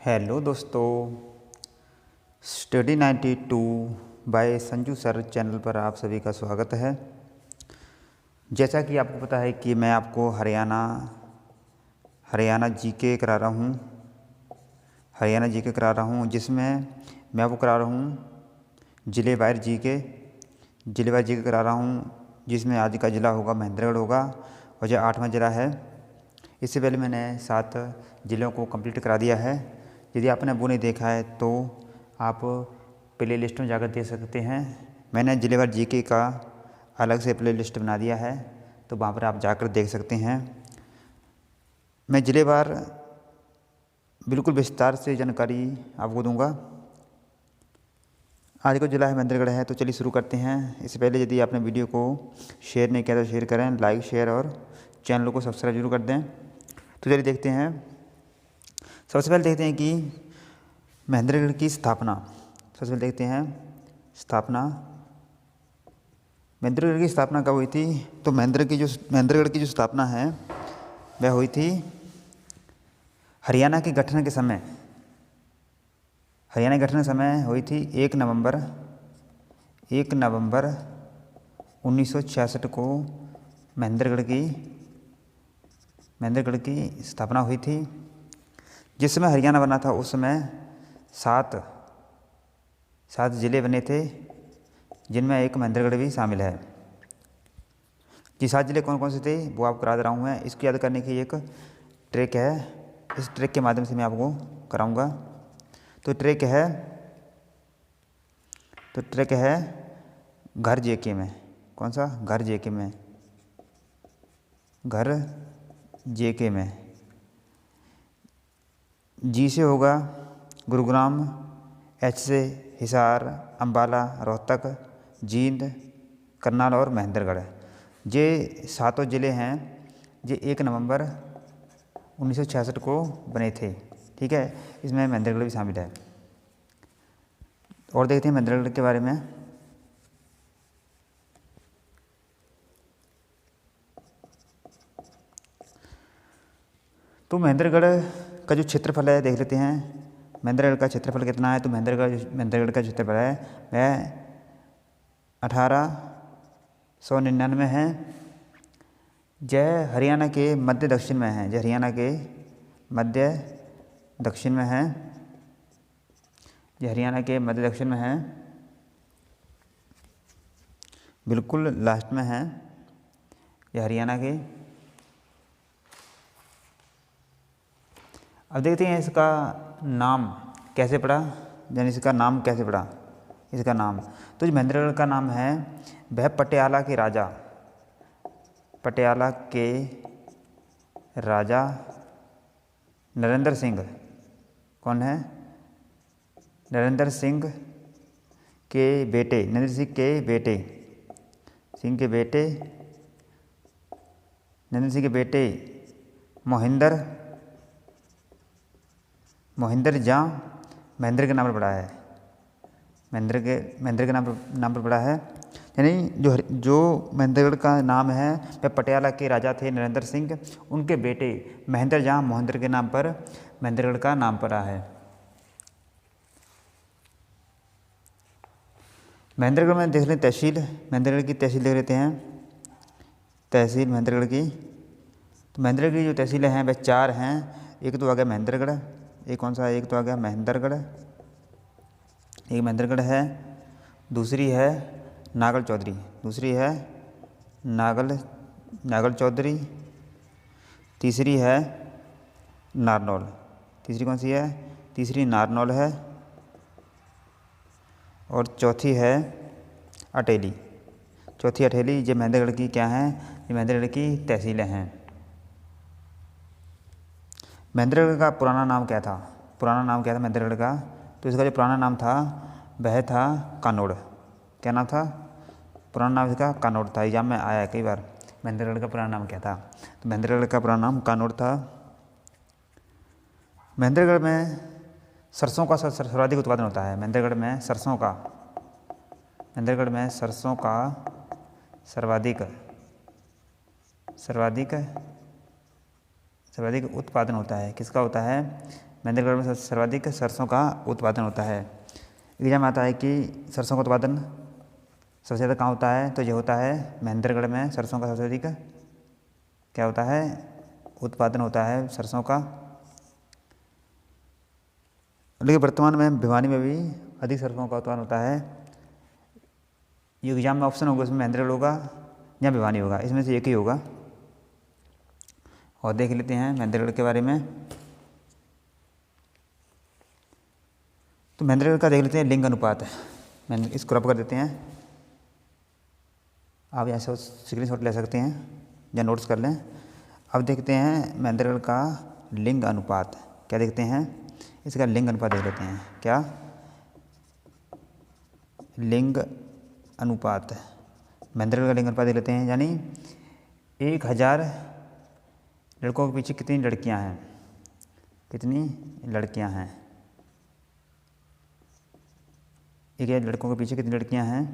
Hello दोस्तों, study 92 by Sanju sir channel पर आप सभी का स्वागत है। जैसा कि आपको पता है कि मैं आपको हरियाणा जीके करा रहा हूँ जिसमें मैं आपको करा रहा हूँ ज़िले वार जीके करा रहा हूँ, जिसमें आज का ज़िला होगा महेंद्रगढ़ होगा और जो 8वां ज़िला है। इससे पहले मैंने 7 ज़िलों को कंप्लीट करा दिया है। यदि आपने वो नहीं देखा है तो आप प्ले लिस्ट में जाकर देख सकते हैं। मैंने ज़िलेवार जीके का अलग से प्ले लिस्ट बना दिया है, तो वहाँ पर आप जाकर देख सकते हैं। मैं ज़िलेवार बिल्कुल विस्तार से जानकारी आपको दूंगा। आज का ज़िला है महेंद्रगढ़ है, तो चलिए शुरू करते हैं। इससे पहले यदि आपने वीडियो को शेयर नहीं किया तो शेयर करें, लाइक शेयर और चैनल को सब्सक्राइब जरूर कर दें। तो चलिए देखते हैं। सबसे पहले देखते हैं कि महेंद्रगढ़ की स्थापना। सबसे पहले देखते हैं महेंद्रगढ़ की स्थापना कब हुई थी। तो महेंद्रगढ़ की जो स्थापना है वह हुई थी हरियाणा के गठन के समय हुई थी 1 नवंबर 1966 को महेंद्रगढ़ की स्थापना हुई थी। जिस समय हरियाणा बना था उस समय 7 ज़िले बने थे, जिनमें एक महेंद्रगढ़ भी शामिल है। ये 7 ज़िले कौन कौन से थे वो आपको करा दे रहा हूँ मैं। इसको याद करने की एक ट्रिक है, इस ट्रिक के माध्यम से मैं आपको कराऊंगा। तो ट्रिक है घर जेके में। कौन सा? घर जेके में जी से होगा गुरुग्राम, एच से हिसार, अम्बाला, रोहतक, जींद, करनाल और महेंद्रगढ़। ये 7 ज़िले हैं जो 1 नवंबर 1966 को बने थे। ठीक है, इसमें महेंद्रगढ़ भी शामिल है। और देखते हैं महेंद्रगढ़ के बारे में। तो महेंद्रगढ़ का जो क्षेत्रफल है देख लेते हैं। महेंद्रगढ़ का क्षेत्रफल कितना है। तो महेंद्रगढ़ का क्षेत्रफल है वह 1899 है। यह हरियाणा के मध्य दक्षिण में है। बिल्कुल लास्ट में है यह हरियाणा के। अब देखते हैं इसका नाम कैसे पड़ा, इसका नाम। तो जो महेंद्रगढ़ का नाम है वह पटियाला के राजा नरेंद्र सिंह। कौन है? नरेंद्र सिंह के बेटे मोहिंदर जहाँ महेंद्र के नाम पर पड़ा है। महेंद्र के नाम पर पड़ा है। यानी जो महेंद्रगढ़ का नाम है वह पटियाला के राजा थे नरेंद्र सिंह, उनके बेटे महेंद्र जहाँ मोहिंदर के नाम पर महेंद्रगढ़ का नाम पड़ा है। महेंद्रगढ़ में देख लें तहसील। महेंद्रगढ़ की तहसील देख लेते हैं। तहसील महेंद्रगढ़ की। तो महेंद्रगढ़ की जो तहसीलें हैं वह 4 हैं। एक तो आ गया महेंद्रगढ़, एक कौन सा? एक तो आ गया महेंद्रगढ़, एक महेंद्रगढ़ है। दूसरी है नागल चौधरी। तीसरी है नारनौल। तीसरी कौन सी है? तीसरी नारनौल है। और चौथी है अटेली। ये महेंद्रगढ़ की क्या हैं? ये महेंद्रगढ़ की तहसीलें हैं। महेंद्रगढ़ का पुराना नाम क्या था महेंद्रगढ़ का? तो इसका जो पुराना नाम था वह था कानोड़। क्या नाम था? पुराना नाम इसका कानोड़ था। एग्जाम में आया है कई बार। महेंद्रगढ़ का पुराना नाम क्या था? तो महेंद्रगढ़ का पुराना नाम कानोड़ था। महेंद्रगढ़ में सरसों का सर्वाधिक उत्पादन होता है। महेंद्रगढ़ में सरसों का सर्वाधिक उत्पादन होता है। किसका होता है? महेंद्रगढ़ में सर्वाधिक सरसों का उत्पादन होता है। एग्जाम आता है कि सरसों का उत्पादन सबसे ज़्यादा कहाँ होता है, तो ये होता है महेंद्रगढ़ में सरसों का सबसे अधिक क्या होता है, उत्पादन होता है सरसों का। लेकिन वर्तमान में भिवानी में भी अधिक सरसों का उत्पादन होता है। ये एग्जाम में ऑप्शन होगा, उसमें महेंद्रगढ़ होगा या भिवानी होगा, इसमें से एक ही होगा। और देख लेते हैं महेंद्रगढ़ के बारे में। तो महेंद्रगढ़ का देख लेते हैं लिंग अनुपात है। इसको रब कर देते हैं, आप यहाँ से स्क्रीनशॉट ले सकते हैं या नोट्स कर लें। अब देखते हैं महेंद्रगढ़ का लिंग अनुपात। क्या देखते हैं, इसका लिंग अनुपात देख लेते हैं। क्या लिंग अनुपात, महेंद्रगढ़ का लिंग अनुपात देख लेते हैं। यानी 1000 लड़कों के पीछे कितनी लड़कियां हैं, कितनी लड़कियां हैं, 1000 लड़कों के पीछे कितनी लड़कियां हैं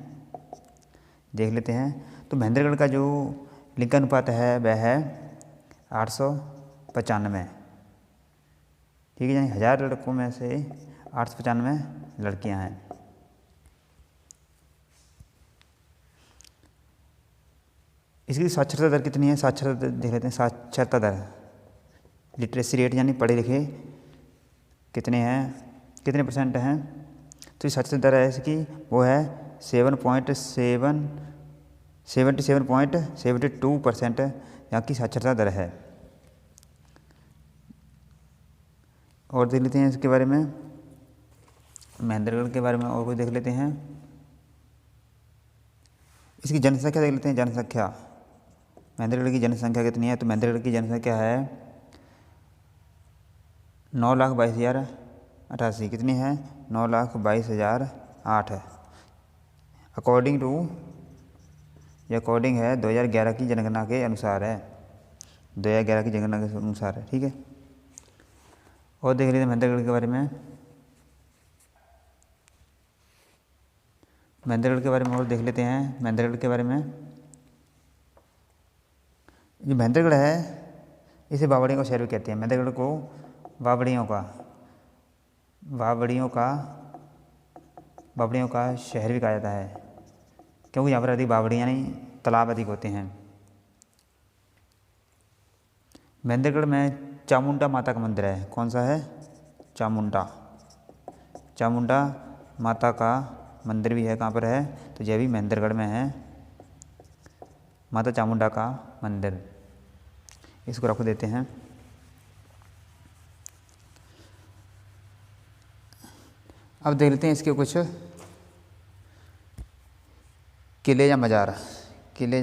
देख लेते हैं। तो महेंद्रगढ़ का जो लिंग अनुपात है वह है 895। ठीक है, यानी 1000 लड़कों में से 895 लड़कियां हैं। इसकी साक्षरता दर कितनी है, साक्षरता दर देख लेते हैं। साक्षरता दर, लिटरेसी रेट यानी पढ़े लिखे कितने हैं, कितने परसेंट हैं। तो साक्षरता दर है इसकी, वो है 77.72% यहाँ की साक्षरता दर है। और देख लेते हैं इसके बारे में, महेंद्रगढ़ के बारे में और कुछ देख लेते हैं। इसकी जनसंख्या देख लेते हैं। जनसंख्या, महेंद्रगढ़ की जनसंख्या कितनी है, तो महेंद्रगढ़ की जनसंख्या है 9,22,088। कितनी है, 9,22,008 है। अकॉर्डिंग है 2011 की जनगणना के अनुसार है, 2011 की जनगणना के अनुसार है। ठीक है, और देख लेते हैं महेंद्रगढ़ के बारे में। महेंद्रगढ़ के बारे में और देख लेते हैं। महेंद्रगढ़ के बारे में, जो महेंद्रगढ़ है इसे बावड़ियों का शहर भी कहते हैं। महेंद्रगढ़ को बावड़ियों का शहर भी कहा जाता है, क्योंकि यहाँ पर अधिक बावड़ियाँ यानी तालाब अधिक होते हैं। महेंद्रगढ़ में चामुंडा माता का मंदिर है। कौन सा है, चामुंडा माता का मंदिर भी है। कहाँ पर है, तो यह भी महेंद्रगढ़ में है, माता चामुंडा का मंदिर। इसको रख देते हैं। अब देख लेते हैं इसके कुछ किले या मज़ार। किले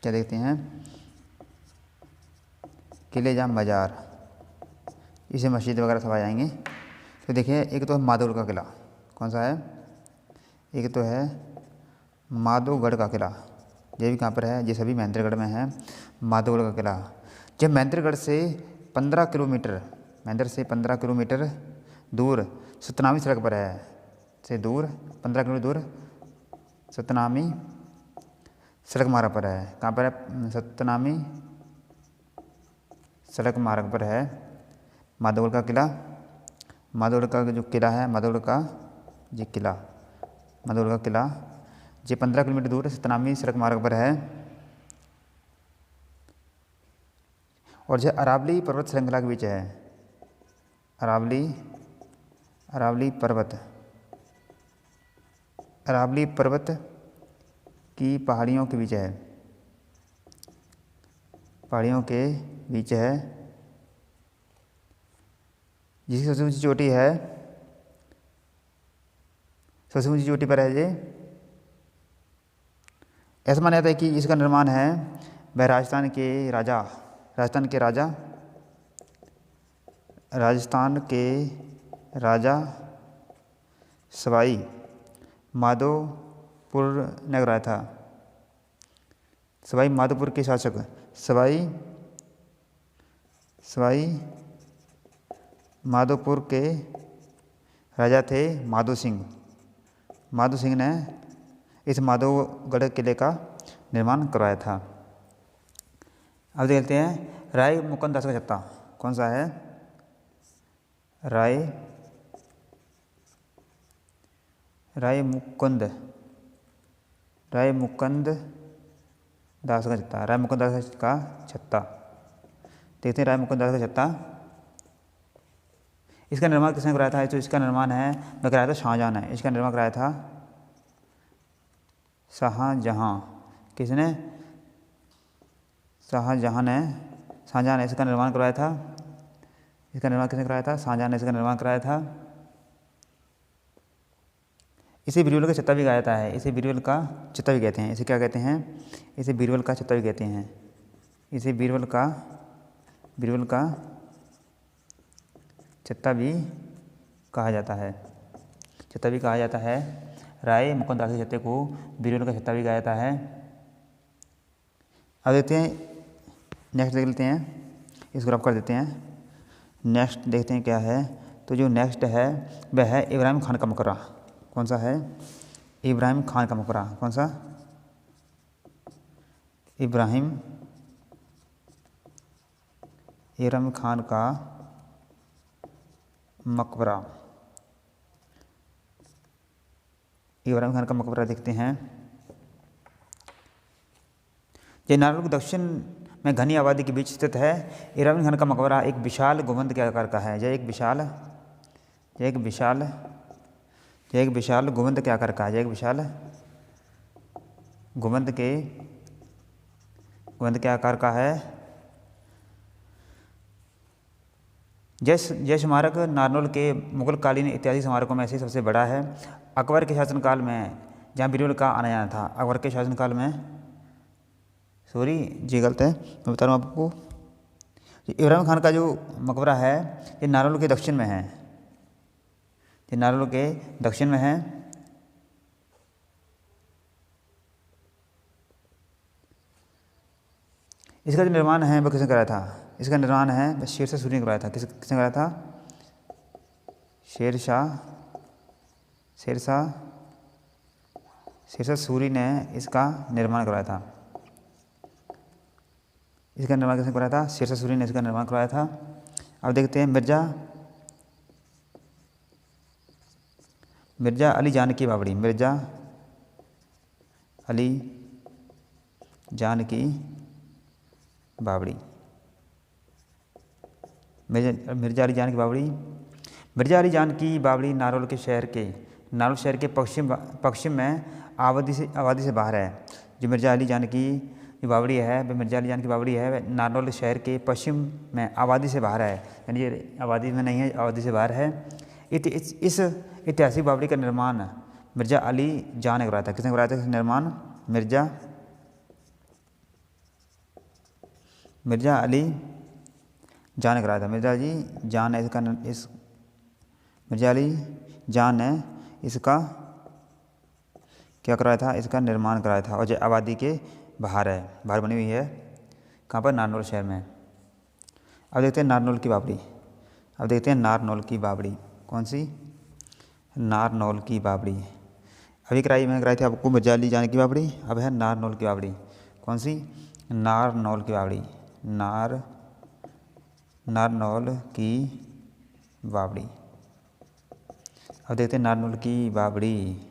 क्या देखते हैं, किले या मज़ार, इसे मस्जिद वगैरह सब आ जाएंगे। तो देखिए, एक तो है माधोगढ़ का किला। कौन सा है, एक तो है माधोगढ़ का किला। ये भी कहाँ पर है, ये सभी महेंद्रगढ़ में है। माधोगढ़ का किला जब महेंद्रगढ़ से 15 किलोमीटर दूर सतनामी सड़क पर है, से दूर 15 किलोमीटर दूर सतनामी सड़क मार्ग पर है। कहाँ पर है, सतनामी सड़क मार्ग पर है माधोगढ़ का किला। माधोगढ़ का जो किला है, माधोगढ़ का किला ये 15 किलोमीटर दूर सतनामी सड़क मार्ग पर है। और यह अरावली पर्वत श्रृंखला के बीच है। अरावली पर्वत की पहाड़ियों के बीच है, जिसकी सबसे ऊंची चोटी है, सबसे ऊंची चोटी पर है ये। ऐसा माना जाता है कि इसका निर्माण है वह राजस्थान के राजा सवाई माधोपुर ने कराया था। सवाई माधोपुर के शासक सवाई माधोपुर के राजा थे माधो सिंह ने इस माधोगढ़ किले का निर्माण करवाया था। अब देखते हैं राय मुकुंद दास का छत्ता कौन सा है? राय मुकुंद दास का छत्ता, राय मुकुंद दास का छत्ता। देखते हैं राय मुकुंद दास का छत्ता, इसका निर्माण किसने कराया था? तो इसका निर्माण है कराया था शाहजहाँ ने। इसका निर्माण कराया था शाहजहाँ। किसने? शाहजहाँ ने इसका निर्माण करवाया था। इसका निर्माण किसने कराया था? शाहजहाँ ने इसका निर्माण कराया था। इसे बीरबल का छत्ता भी कहा जाता है। इसे बीरबल का छत्ता भी कहते हैं। इसे क्या कहते हैं? इसे बीरबल का छत्ता भी कहते हैं। इसे बीरबल का छत्ता भी कहा जाता है। छत्ता भी कहा जाता है। राय मुकुंद दास के छत्ते को बीरबल का छत्ता भी कहा जाता है। अब देखते हैं, नेक्स्ट देख लेते हैं, इसको रफ कर देते हैं। नेक्स्ट देखते हैं क्या है। तो जो नेक्स्ट है वह है इब्राहिम खान का मकबरा। कौन सा है? इब्राहिम खान का मकबरा। कौन सा? इब्राहिम खान का मकबरा। इब्राहिम खान का मकबरा देखते हैं। ये नारनौल के दक्षिण में घनी आबादी के बीच स्थित है। इब्राहिम खान का मकबरा एक विशाल गुंबद के आकार का है। यह एक विशाल गुंबद के आकार का है। एक विशाल गुंबद के आकार का है। यह स्मारक नारनौल के मुगल कालीन ऐतिहासिक स्मारकों में से सबसे बड़ा है। अकबर के शासनकाल में जहाँ बीरबल का आना जाना था, अकबर के शासनकाल में, सॉरी जी गलत है, मैं बता रहा हूँ आपको। इब्राहिम खान का जो मकबरा है ये नारनौल के दक्षिण में है। ये नारनौल के दक्षिण में है। इसका जो निर्माण है वह किसने कराया था? इसका निर्माण है वह शेरशाह सूरी ने कराया था। किसने कराया था? शेरशाह सूरी ने इसका निर्माण करवाया था। इसका निर्माण किसने कराया था? शेरशाह सूरी ने इसका निर्माण करवाया था। अब देखते हैं मिर्जा अली जानकी बावड़ी। मिर्जा अली जानकी बावड़ी। मिर्जा अली जानकी बावड़ी नारनौल शहर के पश्चिम में आबादी से बाहर है। जो मिर्जा अली जानकी बावड़ी है वह वह नारनौल शहर के पश्चिम में आबादी से बाहर है, यानी ये आबादी में नहीं है, आबादी से बाहर है। इस ऐतिहासिक बावड़ी का निर्माण मिर्जा अली जान ने कराया था। किसने कराया था इसका निर्माण? मिर्जा अली जान ने कराया था। मिर्जा अली जान ने इसका क्या कराया था? इसका निर्माण कराया था। और जो आबादी के बाहर बनी हुई है, कहाँ पर? नारनौल शहर में। अब देखते हैं नारनौल की बावड़ी। कौन सी? नारनौल की बावड़ी। अभी मैंने कराई थी आपको मिर्जा अली जान की बावड़ी। अब है नारनौल की बावड़ी। कौन सी? नारनौल की बावड़ी। नारनौल की बावड़ी। अब देखते हैं नारनौल की बावड़ी।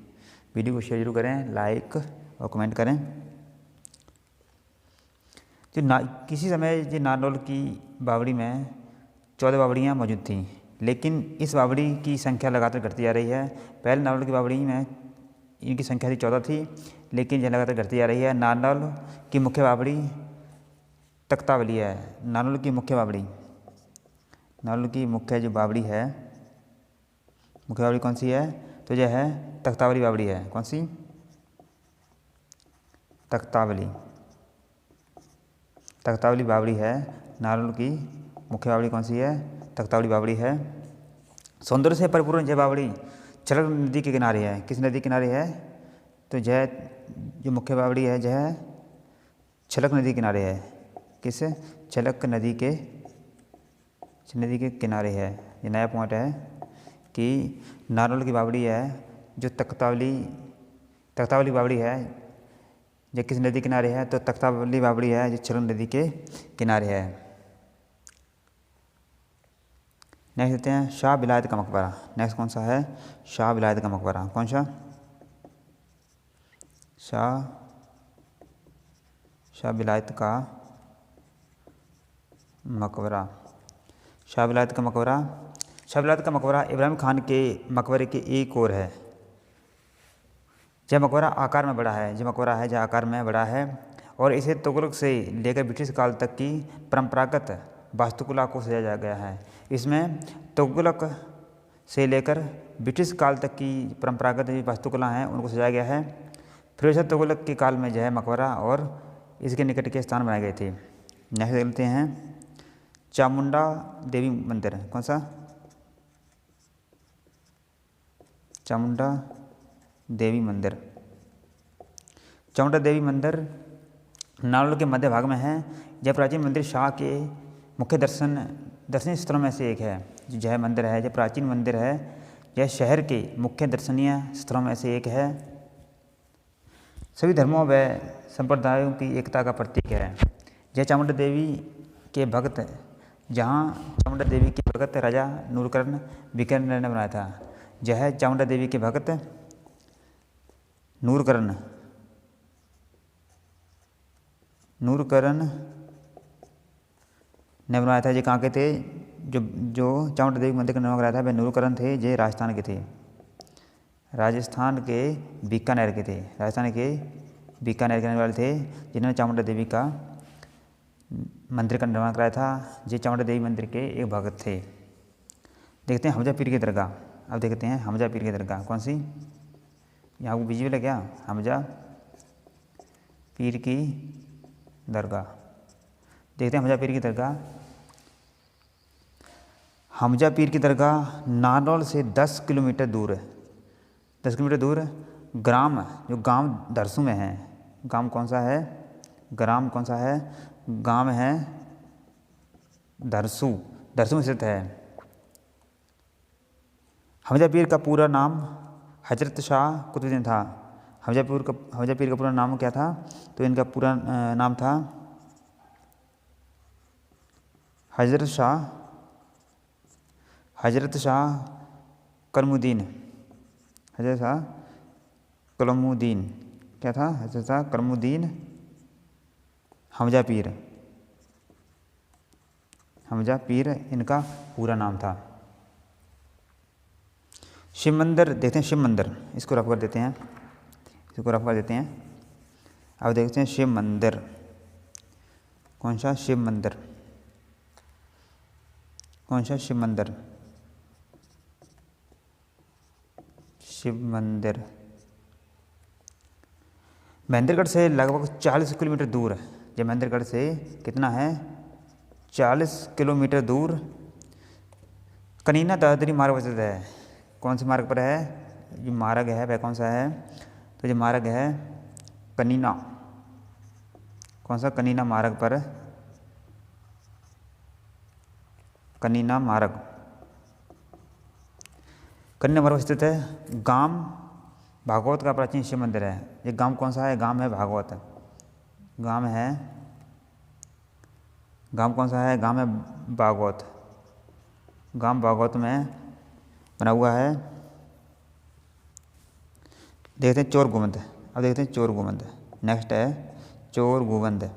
वीडियो को शेयर जरूर करें, लाइक और कमेंट करें। किसी समय जो नारनौल की बावड़ी में 14 बावड़ियाँ मौजूद थीं, लेकिन इस बावड़ी की संख्या लगातार घटती जा रही है। पहले नारनौल की बावड़ी में इनकी संख्या 14 थी, लेकिन यह लगातार घटती जा रही है। नारनौल की मुख्य बावड़ी तख्तावली है। नारनौल की मुख्य जो बावड़ी है, मुख्य बावड़ी कौन सी है? तो यह है तख्तावली बावड़ी है। कौन सी? तख्तावली बावड़ी है। नारनौल की मुख्य बावड़ी कौन सी है? तख्तावली बावड़ी है। सौंदर्य से परिपूर्ण यह बावड़ी छलक नदी के किनारे है। किस नदी के किनारे है? तो यह जो मुख्य बावड़ी है यह छलक नदी के किनारे है। किस? छलक नदी के किनारे है। ये नया पॉइंट है कि नारनौल की बावड़ी है जो तख्तावली बावड़ी है, जो किस नदी किनारे है? तो तख्तावली बावड़ी है जो छलक नदी के किनारे है। नेक्स्ट देखते हैं शाह विलायत का मकबरा। नेक्स्ट कौन सा है? शाह विलायत का मकबरा। कौन सा? शाह विलायत का मकबरा। शाह विलायत का मकबरा। शाह विलायत का मकबरा इब्राहिम खान के मकबरे के एक और है। यह मकबरा आकार में बड़ा है, जो मकबरा है जो आकार में बड़ा है और इसे तुगलक से लेकर ब्रिटिश काल तक की परंपरागत वास्तुकला को सजाया गया है। इसमें तुगलक से लेकर ब्रिटिश काल तक की परंपरागत वास्तुकला हैं उनको सजाया गया है। फिरोज तुगलक के काल में जो है मकबरा और इसके निकट के स्थान बनाए गए थे। नेक्स्ट देखते हैं चामुंडा देवी मंदिर। कौन सा? चामुंडा देवी मंदिर। चामुंडा देवी मंदिर नालौल के मध्य भाग में है। यह प्राचीन मंदिर शाह के मुख्य दर्शनीय स्थलों में से एक है। जो है मंदिर है, जो प्राचीन मंदिर है, यह शहर के मुख्य दर्शनीय स्थलों में से एक है। सभी धर्मों व संप्रदायों की एकता का प्रतीक है। यह चामुंडा देवी के भक्त चामुंडा देवी के भक्त राजा नूरकरण बिकनर ने बनाया था। यह चामुंडा देवी के भक्त नूरकरण ने बनाया था। ये कहाँ के थे? जो चामुंडा देवी मंदिर का निर्माण कराया था वह नूरकरण थे। ये राजस्थान के थे, राजस्थान के बीकानेर के थे, राजस्थान के बीकानेर के रहने वाले थे, जिन्होंने चामुंडा देवी का मंदिर का निर्माण कराया था। ये चामुंडा देवी मंदिर के एक भगत थे। देखते हैं हमजा पीर की दरगाह। अब देखते हैं हमजा पीर की दरगाह कौन सी? यहाँ को विजुअल है क्या? हमजा पीर की दरगाह। देखते हैं हमजा पीर की दरगाह। हमजा पीर की दरगाह नारनौल से 10 किलोमीटर दूर है। 10 किलोमीटर दूर ग्राम, जो गांव धरसू में है। गांव कौन सा है? ग्राम कौन सा है? गांव है धरसू, धरसू में स्थित है। हमजा पीर का पूरा नाम हजरत शाह कुतुबुद्दीन था। हमजा पीर का पूरा नाम क्या था? तो इनका पूरा नाम था हजरत शाह कलमुद्दीन। हजरत शाह कलमुद्दीन क्या था? हजरत शाह कलमुद्दीन हमजा पीर इनका पूरा नाम था। शिव मंदिर देखते हैं। शिव मंदिर इसको रफ कर देते हैं, अब देखते हैं शिव मंदिर। कौन सा? शिव मंदिर। कौन सा? शिव मंदिर। शिव मंदिर महेंद्रगढ़ से लगभग 40 किलोमीटर दूर है। ये महेंद्रगढ़ से कितना है? 40 किलोमीटर दूर कनीना दादरी मार्ग पर स्थित है। कौन से मार्ग पर है? ये मार्ग है वह कौन सा है? तो ये मार्ग है कनीना। कौन सा? कनीना मार्ग पर, कनीना मार्ग स्थित है। गांव भागवत का प्राचीन शिव मंदिर है। ये गांव कौन सा है? गांव है भागवत। गांव कौन सा है? गांव है भागवत। गांव भागवत में बना हुआ है। देखते हैं चोर गुंबद। अब देखते हैं चोर गुंबद। नेक्स्ट है चोर गुंबद।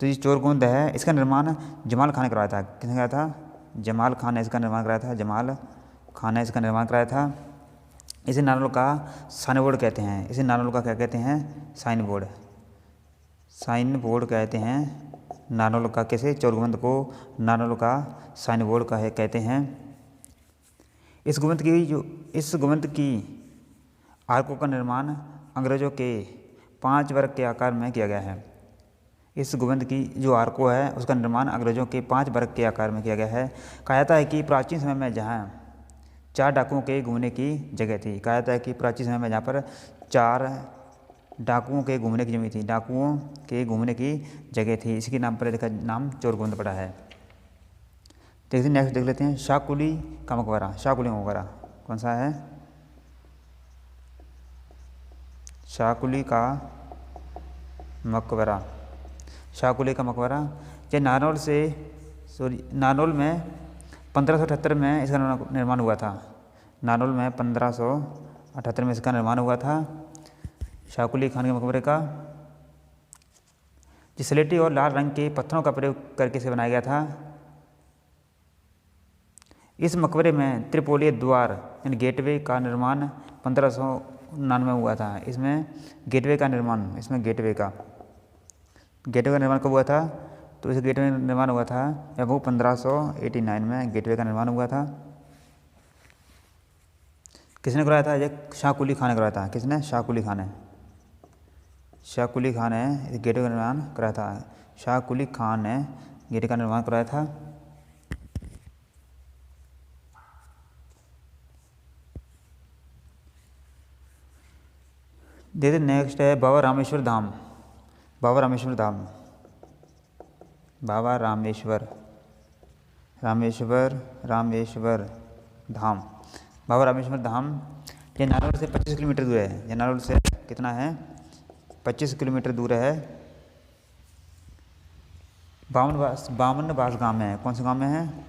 तो ये चोर गुंबद है, इसका निर्माण जमाल खान ने करवाया था। किसने कराया था? जमाल खान ने इसका निर्माण कराया था। जमाल खान ने इसका निर्माण कराया था। इसे नारनौल का साइन बोर्ड कहते हैं। इसे नारनौल का क्या कहते हैं? साइन बोर्ड कहते हैं नारनौल का। कैसे? चोर गुंबद को नारनौल का साइन बोर्ड कहते हैं। इस गुंबद की आर्कों का निर्माण अंग्रेजों के 5 वर्ग के आकार में किया गया है। इस गुंबद की जो आर्को है उसका निर्माण अंग्रेजों के 5 वर्ग के आकार में किया गया है। कहा जाता है कि प्राचीन समय में जहाँ 4 डाकुओं के घूमने की जगह थी। कहा जाता है कि प्राचीन समय में जहाँ पर 4 डाकुओं के घूमने की जगह थी, डाकुओं के घूमने की जगह थी, इसके नाम पर इसका नाम चोर गुंबद पड़ा है। देखते हैं नेक्स्ट देख लेते हैं शाहकुली का मकबरा। शाहकुली का मकबरा कौन सा है? शाहकुली का मकबरा। शाहकुली का मकबरा यह नारनौल से नारनौल में 1578 में इसका निर्माण हुआ था। नारनौल में 1578 में इसका निर्माण हुआ था शाकुली खान के मकबरे का, जिस स्लेटी और लाल रंग के पत्थरों का प्रयोग करके इसे बनाया गया था। इस मकबरे में त्रिपोलीय द्वार यानी गेटवे का निर्माण 1599 में हुआ था। इसमें गेटवे का निर्माण कब हुआ था? तो इस गेटवे का निर्माण हुआ था या वो 1589 में गेटवे का निर्माण हुआ था। किसने कराया था? ये शाह कुली खान ने कराया था। किसने? शाह कुली खान ने गेटवे का निर्माण कराया था। शाह कुली खान ने गेटवे का निर्माण कराया था। देखते नेक्स्ट है बाबा रामेश्वर धाम। बाबा रामेश्वर धाम ये नारनौल से 25 किलोमीटर दूर है। ये नारनौल से कितना है? 25 किलोमीटर दूर है। बामनबास गांव में है। कौन से गांव में है?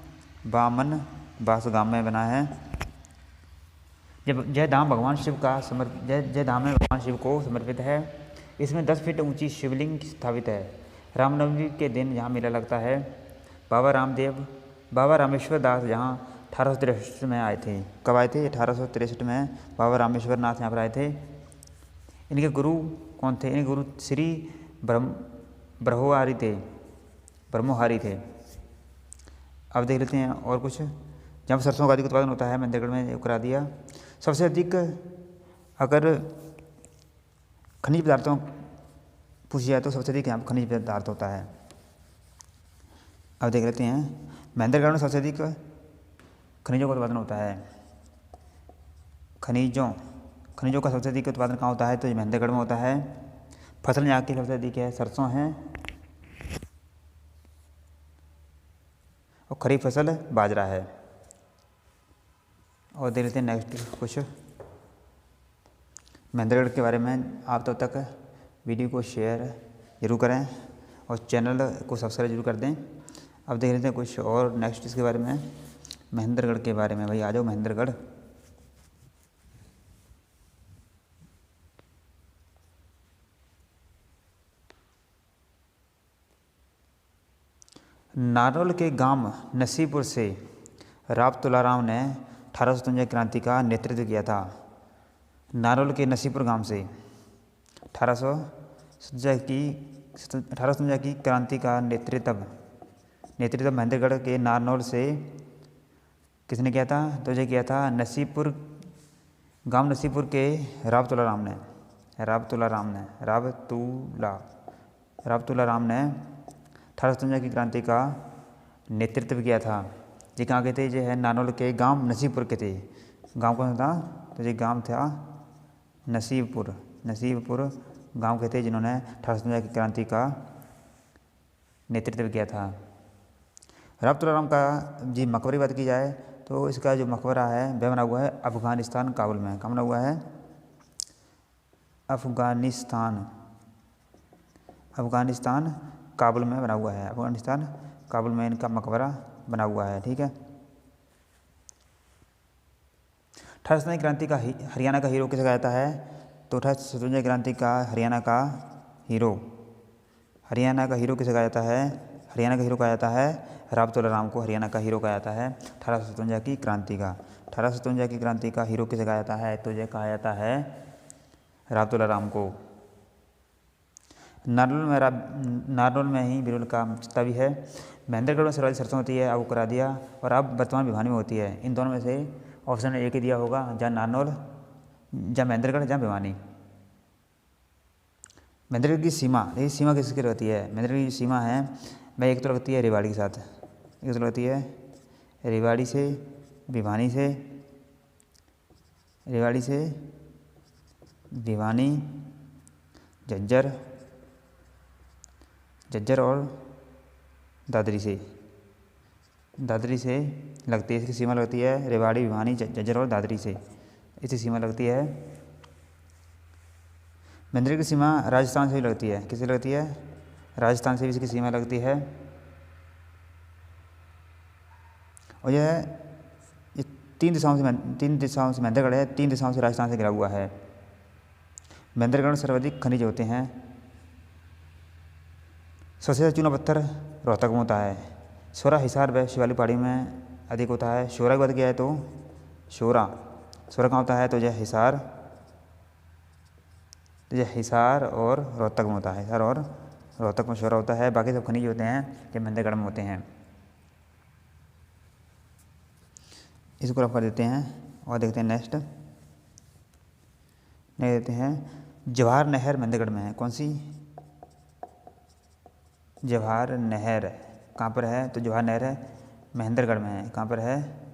बामनबास गांव में बना है। जय धाम भगवान शिव को समर्पित है। इसमें 10 फीट ऊंची शिवलिंग स्थापित है। रामनवमी के दिन यहाँ मेला लगता है। बाबा रामेश्वर दास यहाँ 1863 में आए थे। कब आए थे? 1863 में बाबा रामेश्वर नाथ यहाँ पर आए थे। इनके गुरु कौन थे? इनके गुरु श्री ब्रह्मोहारी थे। अब देख लेते हैं और कुछ। जहाँ पर सरसों का अधिक उत्पादन होता है महेंद्रगढ़ में करा दिया। सबसे अधिक अगर खनिज पदार्थों पूछी जाए तो सबसे अधिक यहाँ पर खनिज पदार्थ होता है। अब देख लेते हैं महेंद्रगढ़ में सबसे अधिक खनिजों का उत्पादन होता है। खनिजों का सबसे अधिक उत्पादन कहाँ होता है? तो ये महेंद्रगढ़ में होता है। फसल यहाँ की सबसे अधिक है, सरसों है और खरीफ फसल बाजरा है। और देख लेते हैं नेक्स्ट कुछ महेंद्रगढ़ के बारे में। आप तब तक वीडियो को शेयर जरूर करें और चैनल को सब्सक्राइब जरूर कर दें। अब देख लेते हैं कुछ और नेक्स्ट इसके बारे में, महेंद्रगढ़ के बारे में। भाई आ जाओ महेंद्रगढ़। नारनौल के गांव नसीपुर से राव तुलाराम ने 1857 क्रांति का नेतृत्व किया था। नारनौल के नसीपुर गांव से 1857 की क्रांति का नेतृत्व महेंद्रगढ़ के नारनौल से किसने किया था? तो ये किया था नसीपुर के राव तुलाराम ने 1857 की क्रांति का नेतृत्व किया था। ये कहाँ के थे? ये है नारनौल के गांव नसीबपुर के थे। गांव कौन था? तो ये गांव था नसीबपुर गांव के थे जिन्होंने 1857 की क्रांति का नेतृत्व किया था। राव तुलाराम का जी मकबरे की बात की जाए तो इसका जो मकबरा है वह बना हुआ है अफगानिस्तान काबुल में। कहाँ बना हुआ है? अफगानिस्तान काबुल में बना हुआ है। अफगानिस्तान काबुल में इनका मकबरा बना हुआ है। ठीक है। 1857 क्रांति का हरियाणा का हीरो किसे कहा जाता है? तो 1857 क्रांति का हरियाणा का हीरो किसे कहा जाता है? हरियाणा का हीरो कहा जाता है राव तुलाराम को हरियाणा का हीरो कहा जाता है 1857 की क्रांति का। 1857 की क्रांति का हीरो किसे कहा जाता है? तो यह कहा जाता है राव तुलाराम को। नारनौल में ही बिरुल का चित्ता भी है। महेंद्रगढ़ में सर्वाधिक सरसों होती है, अब वो करा दिया। और अब वर्तमान भिवानी में होती है। इन दोनों में से ऑप्शन एक ही दिया होगा, जहाँ नारनौल, जहाँ महेंद्रगढ़, जहाँ भिवानी। महेंद्रगढ़ की सीमा किसकी रहती है? महेंद्रगढ़ की सीमा है वह एक तो लगती है रेवाड़ी के साथ, एक तो लगती है रेवाड़ी से, भिवानी से, झज्जर और दादरी से लगती है। इसकी सीमा लगती है रेवाड़ी, भिवानी, झज्जर और दादरी से इसकी सीमा लगती है। महेंद्रगढ़ की सीमा राजस्थान से भी लगती है। किससे लगती है? राजस्थान से भी इसकी सीमा लगती है। और यह ये तीन दिशाओं से महेंद्रगढ़ है, 3 दिशाओं से राजस्थान से घिरा हुआ है। महेंद्रगढ़ में सर्वाधिक खनिज होते हैं। सबसे ज़्यादा चूना पत्थर रोहतक में होता है। शोरा, हिसार व शिवालिक पहाड़ी में अधिक होता है। शोरा की बात किया है तो शोरा कहाँ होता है, तो यह हिसार और रोहतक में होता है। हिसार और रोहतक में शोरा होता है। बाकी सब खनिज होते हैं कि महेंद्रगढ़ में होते हैं। इसको रफ कर देते हैं और देखते हैं नेक्स्ट देते हैं। जवाहर नहर महेंद्रगढ़ में है। कौन सी? जवाहर नहर कहाँ पर है, तो जवाहर नहर है महेंद्रगढ़ में है। कहाँ पर है?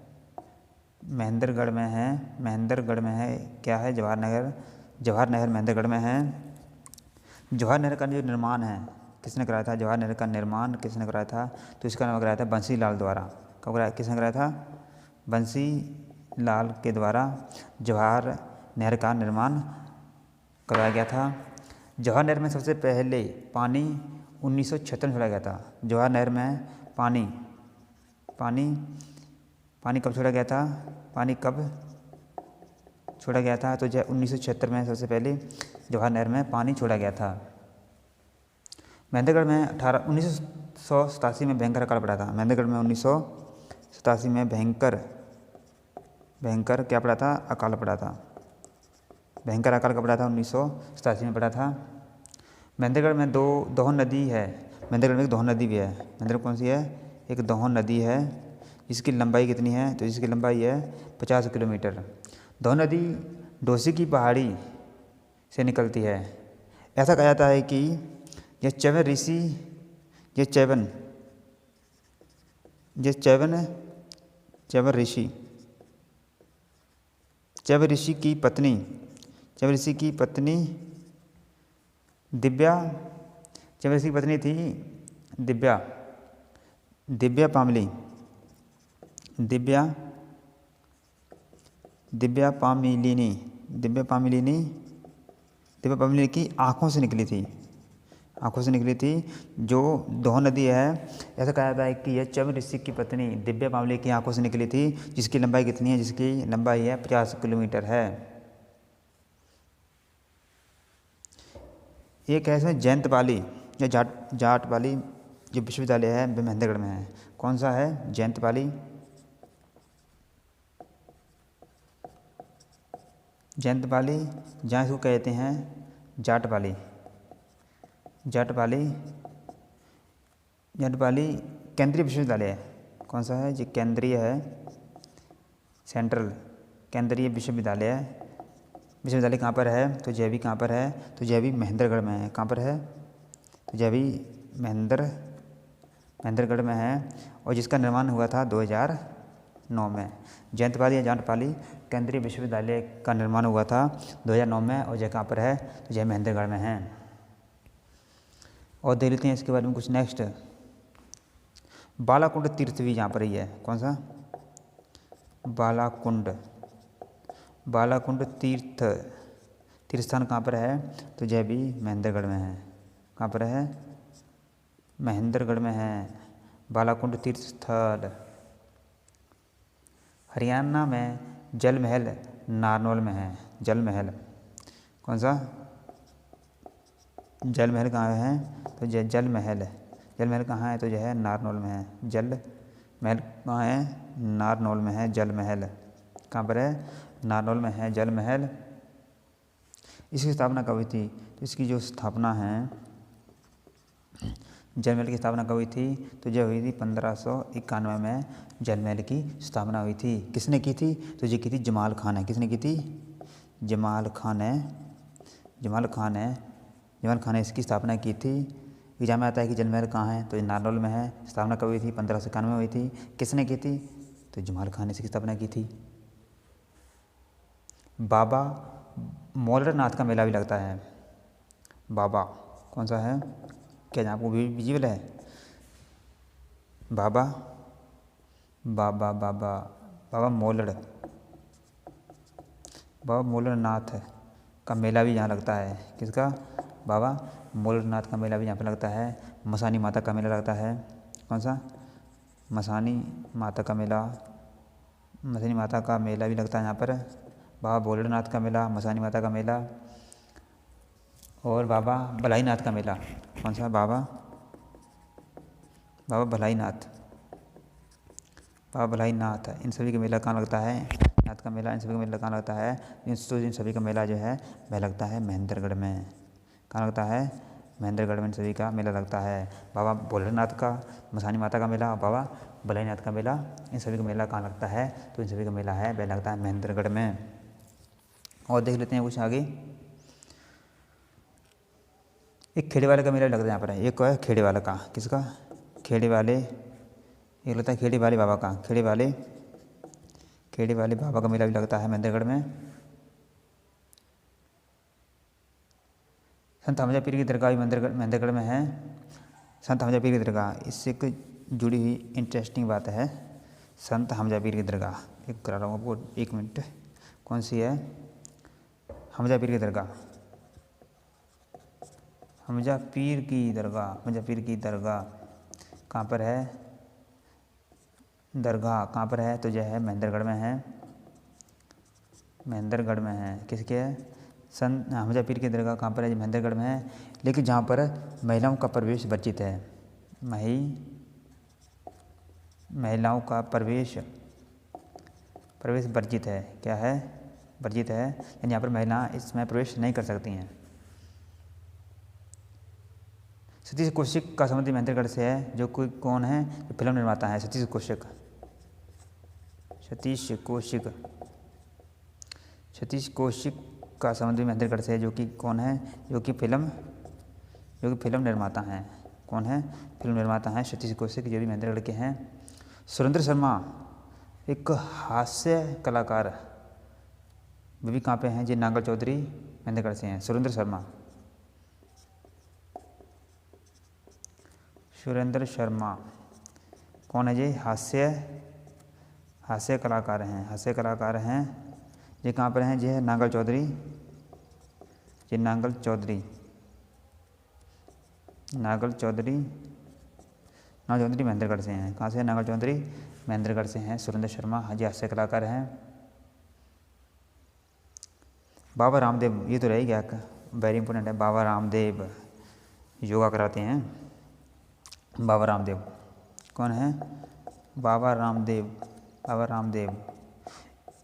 महेंद्रगढ़ में है। क्या है? जवाहर नहर महेंद्रगढ़ में है। जवाहर नहर का जो निर्माण है किसने कराया था? जवाहर नहर का निर्माण किसने कराया था? तो इसका नाम कराया था बंसी लाल द्वारा। कब कराया, किसने कराया था? बंसी लाल के द्वारा जवाहर नहर का निर्माण करवाया गया था। जवाहर नहर में सबसे पहले पानी 1976 में छोड़ा गया था। जवाहर नहर में पानी कब छोड़ा गया था? पानी कब छोड़ा गया था? तो 1976 में सबसे पहले जवाहर नहर में पानी छोड़ा गया था। महेंद्रगढ़ में 1987 में भयंकर अकाल पड़ा था। महेंद्रगढ़ में 1987 में भयंकर क्या पड़ा था? अकाल पड़ा था। भयंकर अकाल कब पड़ा था? 1987 में पड़ा था। महेंद्रगढ़ में दोहन नदी है। महेंद्रगढ़ में एक दोहन नदी भी है। महेंद्रगढ़ कौन सी है? एक दोहन नदी है। इसकी लंबाई कितनी है? तो इसकी लंबाई है 50 किलोमीटर। दोहन नदी डोसी की पहाड़ी से निकलती है। ऐसा कहा जाता है कि यह च्यवन ऋषि की पत्नी दिव्या थी दिव्या पामिलिनी की आँखों से निकली थी। जो दोहन नदी है, ऐसा कहा जाता है कि यह च्यवन ऋषि की पत्नी दिव्या पामिली की आँखों से निकली थी। जिसकी लंबाई कितनी है? जिसकी लंबाई है 50 किलोमीटर है। एक है इसमें जयंतपाली या जाटपाली जो विश्वविद्यालय है वह महेंद्रगढ़ में है। कौन सा है? जयंतपाली जहाँ इसको कहते हैं जाटपाली केंद्रीय विश्वविद्यालय है। कौन सा है? जो केंद्रीय है, सेंट्रल केंद्रीय विश्वविद्यालय कहाँ पर है? तो जय भी कहाँ पर है? तो जय भी महेंद्रगढ़ में है। कहाँ पर है? तो जय भी महेंद्रगढ़ में है। और जिसका निर्माण हुआ था 2009 में। जयंतपाली या जाटपाली केंद्रीय विश्वविद्यालय का निर्माण हुआ था 2009 में। और जय कहाँ पर है? तो जय महेंद्रगढ़ में है। और देख लेते हैं इसके बारे में कुछ नेक्स्ट। बालाकुंड तीर्थ भी यहाँ पर ही है। कौन सा? बालाकुंड तीर्थ स्थान कहाँ पर है? तो जय भी महेंद्रगढ़ में है। कहाँ पर है? महेंद्रगढ़ में है बालाकुंड तीर्थ स्थल। हरियाणा में जल महल नारनौल में है। जल महल कौन सा? जल महल कहाँ है? तो जल महल कहाँ है? तो जो है नारनौल में है। जल महल कहाँ है? नारनौल में है जल महल। कहाँ पर है? नारनौल में है जल महल। इसकी स्थापना कब हुई थी? तो इसकी जो स्थापना है, जल महल की स्थापना कब हुई थी? तो जो हुई थी 1591 में जल महल की स्थापना हुई थी। किसने की थी? तो ये की थी जमाल खान है। किसने की थी? जमाल खान ने इसकी स्थापना की थी। एग्जाम में आता है कि जल महल कहाँ है? तो ये नारनौल में है। स्थापना कब हुई थी? 1591 में हुई थी। किसने की थी? तो जमाल खान ने इसकी स्थापना की थी। बाबा मोलरनाथ का मेला भी लगता है। बाबा कौन सा है? क्या आपको विजिबल है? बाबा मोलरनाथ का मेला भी यहाँ लगता है। किसका? बाबा मोलरनाथ का मेला भी यहाँ पर लगता है। मसानी माता का मेला लगता है। कौन सा? मसानी माता का मेला, मसानी माता का मेला भी लगता है यहाँ पर। बाबा भोलेनाथ का मेला, मसानी माता का मेला और बाबा भलाईनाथ का मेला। कौन सा? बाबा भलाईनाथ, बाबा भलाईनाथ। इन सभी का मेला कहाँ लगता है? नाथ का मेला, इन सभी का मेला कहाँ लगता है? इन सभी का मेला जो है वह लगता है महेंद्रगढ़ में। कहाँ लगता है? महेंद्रगढ़ में इन सभी का मेला लगता है। बाबा भोलेनाथ का, मसानी माता का मेला, बाबा भलाईनाथ का मेला, इन सभी का मेला कहाँ लगता है? तो इन सभी का मेला है वह लगता है महेंद्रगढ़ में। और देख लेते हैं कुछ आगे। एक खेड़े वाले का मेला लगता है यहाँ पर। एक है खेड़े वाले का, किसका? खेड़े वाले, एक लगता है खेड़े वाले बाबा का। खेड़े वाले बाबा का मेला भी लगता है महेंद्रगढ़ में। संत हमजा पीर की दरगाह भी महेंद्रगढ़ में है। संत हमजा पीर की दरगाह, इससे एक जुड़ी हुई इंटरेस्टिंग बात है। संत हमजा पीर की दरगाह एक करा रहा हूँ आपको, 1 मिनट। कौन सी है? हमजा पीर की दरगाह, हमजा पीर की दरगाह कहाँ पर है? दरगाह कहाँ पर है? तो यह है महेंद्रगढ़ में है। महेंद्रगढ़ में है। किसके है? संत हमजा पीर की दरगाह कहाँ पर है? महेंद्रगढ़ में है। लेकिन जहाँ पर महिलाओं का प्रवेश वर्जित है, महिलाओं का प्रवेश वर्जित है। क्या है? वर्जित है, यानी यहाँ पर महिलाएं इसमें प्रवेश नहीं कर सकती हैं। सतीश कौशिक का संबंध महेंद्रगढ़ से है। जो कोई कौन है? जो फिल्म निर्माता है, सतीश कौशिक का संबंध महेंद्रगढ़ से है। जो कि कौन है? जो कि फिल्म निर्माता हैं। कौन है? फिल्म निर्माता हैं सतीश कौशिक, जो भी महेंद्रगढ़ के हैं। सुरेंद्र शर्मा एक हास्य कलाकार, वे भी कहाँ पे हैं? जी नांगल चौधरी महेंद्रगढ़ से हैं। सुरेंद्र शर्मा कौन है? जी हास्य कलाकार हैं। ये कहाँ पर हैं? जी है नांगल चौधरी महेंद्रगढ़ से हैं। कहाँ से? नांगल चौधरी महेंद्रगढ़ से हैं। सुरेंद्र शर्मा जी हास्य कलाकार हैं। बाबा रामदेव, ये तो रह गया, वेरी इंपॉर्टेंट है। बाबा रामदेव योगा कराते हैं। बाबा रामदेव कौन है? बाबा रामदेव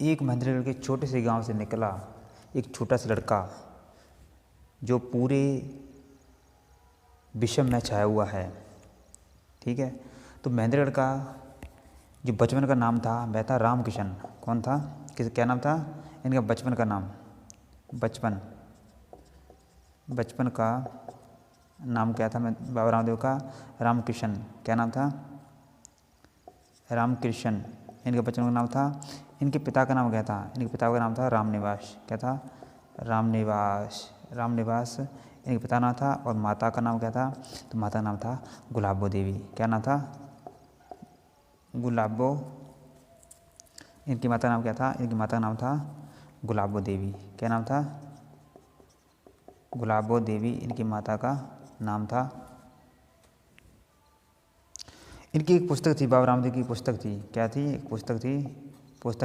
एक महेंद्रगढ़ के छोटे से गांव से निकला एक छोटा सा लड़का, जो पूरे विश्व में छाया हुआ है। ठीक है, तो महेंद्रगढ़ का जो बचपन का नाम था वह था रामकिशन। कौन था? क्या नाम था इनका? बचपन का नाम, बचपन का नाम क्या था बाबा रामदेव का? रामकिशन। क्या नाम था? रामकृष्ण इनके बचपन का नाम था। इनके पिता का नाम क्या था? इनके पिता का नाम था रामनिवास। क्या था? रामनिवास इनके पिता का नाम था। और माता का नाम क्या था? तो माता का नाम था गुलाबो देवी। क्या नाम था? गुलाबो। इनकी माता का नाम क्या था? इनकी माता का नाम था गुलाबो देवी। क्या नाम था? गुलाबो देवी इनकी माता का नाम था। इनकी एक पुस्तक थी, बाबा रामदेव की पुस्तक थी। क्या थी? एक पुस्तक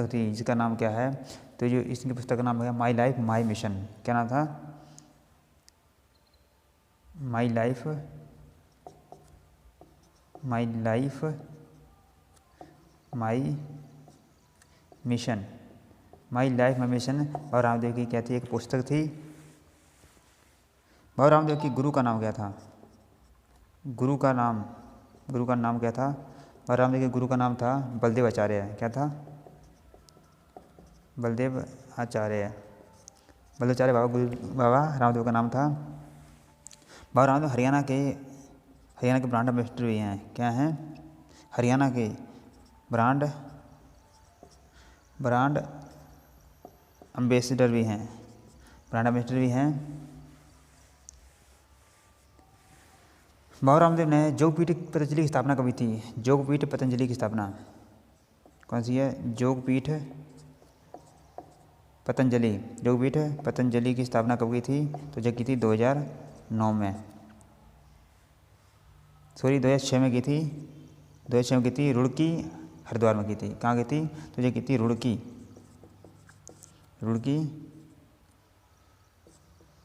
थी जिसका नाम क्या है? तो जो इसकी पुस्तक का नाम है माई लाइफ माई मिशन। क्या नाम था? My life my mission. Baba Ramdev की क्या थी? एक पुस्तक थी। बाबा रामदेव की गुरु का नाम क्या था? गुरु का नाम क्या था? बाबा रामदेव के गुरु का नाम था बलदेव आचार्य। क्या था? बलदेव आचार्य बाबा रामदेव का नाम था। बाबा रामदेव हरियाणा के ब्रांड एम्बेसडर भी हैं। क्या हैं? हरियाणा के ब्रांड एम्बेसडर भी हैं। बाबा रामदेव ने जोगपीठ पतंजलि की स्थापना कभी थी? जोगपीठ पतंजलि की स्थापना कौन सी है? जोगपीठ पतंजलि की स्थापना कब की थी? तो जब की थी 2009 में, 2006 में की थी। 2006 में की थी रुड़की हरिद्वार में की थी। कहाँ की थी? तो ये की थी रुड़की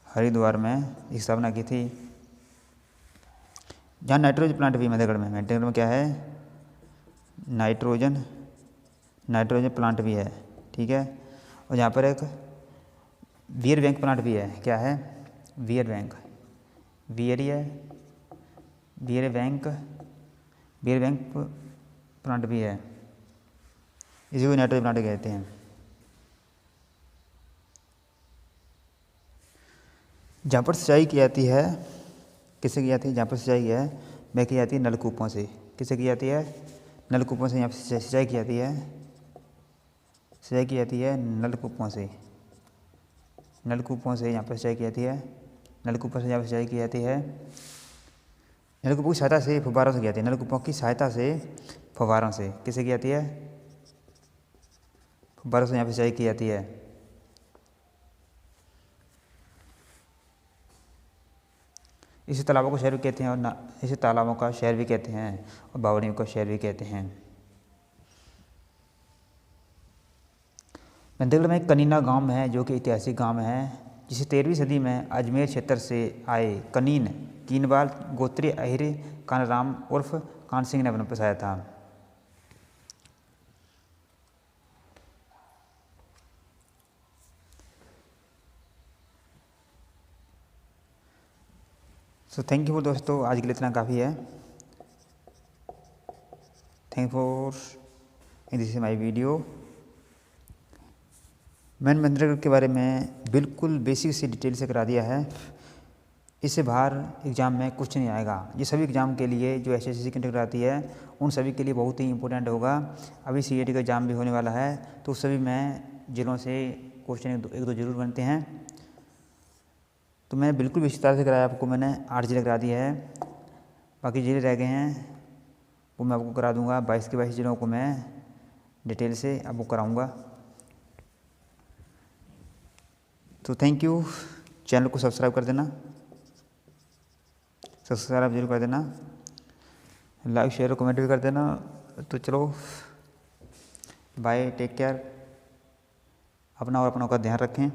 हरिद्वार में इसकी स्थापना की थी। जहाँ नाइट्रोजन प्लांट भी है महेंद्रगढ़ में। महेंद्रगढ़ में क्या है? नाइट्रोजन प्लांट भी है, ठीक है। और यहाँ पर एक बियर बैंक प्लांट भी है। क्या है? बियर बैंक प्लांट भी है। इसी को नाइट्रोजन प्लांट कहते हैं। जहाँ पर सिंचाई की जाती है, किससे की जाती है? जहाँ पर सिंचाई है वह की जाती है नलकूपों से। किससे की जाती है? नलकूपों से। यहाँ पर सिंचाई की जाती है नलकूपों से। यहाँ पर सिंचाई की जाती है नलकूपों से। यहाँ पर सिंचाई की जाती है नलकूपों की सहायता से, फव्वारों से की जाती है। नलकूपों की सहायता से, फव्वारों से। किससे की जाती है? फव्वारों से यहाँ पर सिंचाई की जाती है। इसे तालाबों को शहर भी कहते हैं और इसे तालाबों का शहर भी कहते हैं और बावड़ियों का शहर भी कहते हैं। महेंद्रगढ़ में एक कनीना गांव है जो कि ऐतिहासिक गांव है जिसे 13वीं सदी में अजमेर क्षेत्र से आए कीनवाल गोत्रीय अहिरे कानराम उर्फ कान सिंह ने बसाया था। सो थैंक यू दोस्तों, आज के लिए इतना काफ़ी है। Thank for this is my video. मैंने महेंद्रगढ़ के बारे में बिल्कुल बेसिक से डिटेल से करा दिया है। इससे बाहर एग्ज़ाम में कुछ नहीं आएगा। ये सभी एग्ज़ाम के लिए जो SSC कंडक्ट कराती है उन सभी के लिए बहुत ही इंपॉर्टेंट होगा। अभी CAT का एग्ज़ाम भी होने वाला है तो उस सभी में जिलों से क्वेश्चन एक दो जरूर बनते हैं। तो मैंने बिल्कुल विस्तार से कराया आपको। मैंने 8 जिले करा दिए हैं, बाकी जिले रह गए हैं वो मैं आपको करा दूंगा। 22 के 22 जिलों को मैं डिटेल से आपको कराऊंगा। तो थैंक यू। चैनल को सब्सक्राइब कर देना, सब्सक्राइब जरूर कर देना, लाइक शेयर और कमेंट भी कर देना। तो चलो बाय, टेक केयर। अपना और अपनों का ध्यान रखें।